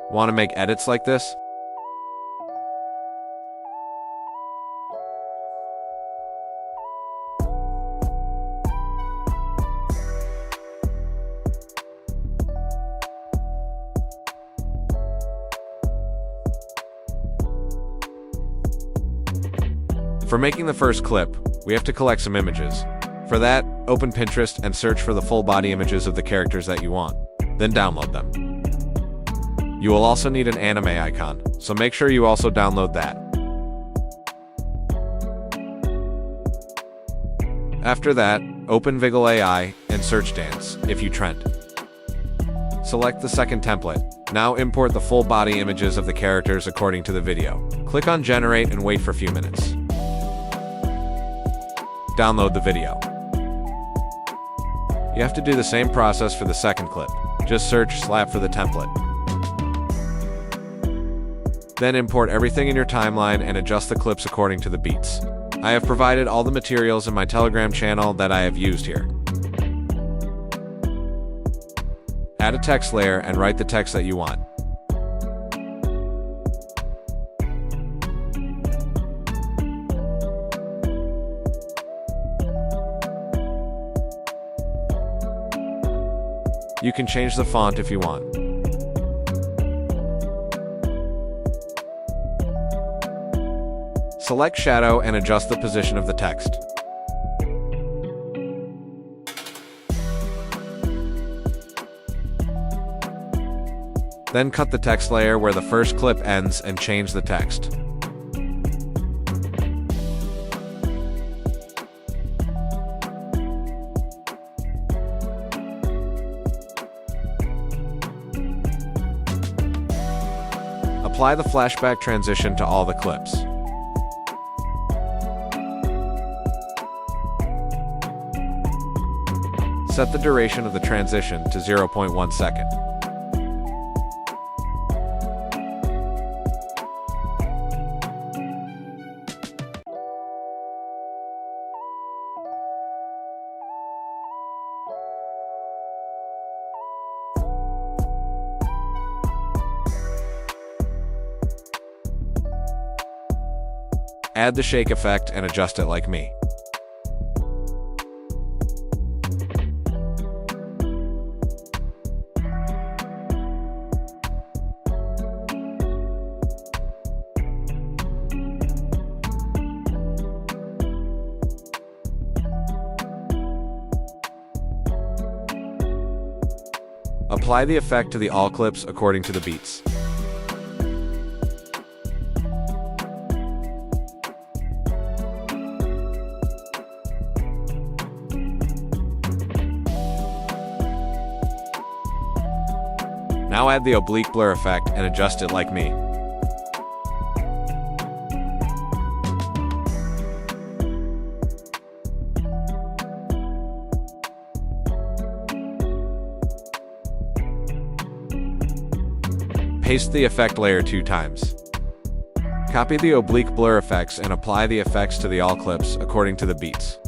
Want to make edits like this? For making the first clip, we have to collect some images. For that, open Pinterest and search for the full body images of the characters that you want. Then download them. You will also need an anime icon, so make sure you also download that. After that, open Viggle AI and search dance, if you trend. Select the second template. Now import the full body images of the characters according to the video. Click on generate and wait for a few minutes. Download the video. You have to do the same process for the second clip. Just search slap for the template. Then import everything in your timeline and adjust the clips according to the beats. I have provided all the materials in my Telegram channel that I have used here. Add a text layer and write the text that you want. You can change the font if you want. Select shadow and adjust the position of the text. Then cut the text layer where the first clip ends and change the text. Apply the flashback transition to all the clips. Set the duration of the transition to 0.1 second. Add the shake effect and adjust it like me. Apply the effect to the all clips according to the beats. Now add the oblique blur effect and adjust it like me. Paste the effect layer 2 times. Copy the oblique blur effects and apply the effects to the all clips according to the beats.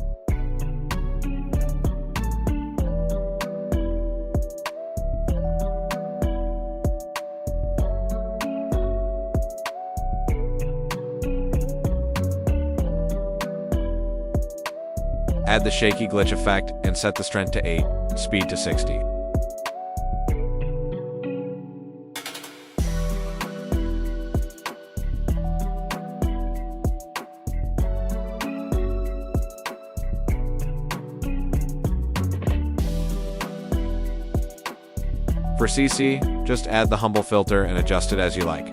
Add the shaky glitch effect and set the strength to 8, speed to 60. For 𝗧𝗵𝗆, just add the humble filter and adjust it as you like.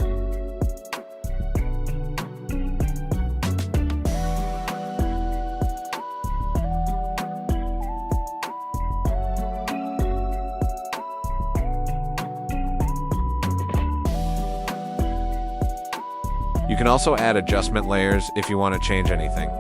You can also add adjustment layers if you want to change anything.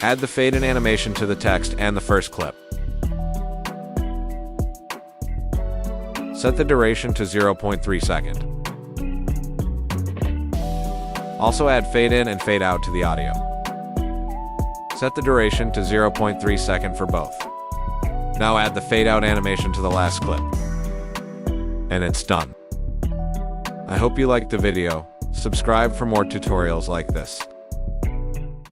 Add the fade in animation to the text and the first clip. Set the duration to 0.3 seconds. Also add fade in and fade out to the audio. Set the duration to 0.3 seconds for both. Now add the fade out animation to the last clip. And it's done. I hope you liked the video. Subscribe for more tutorials like this.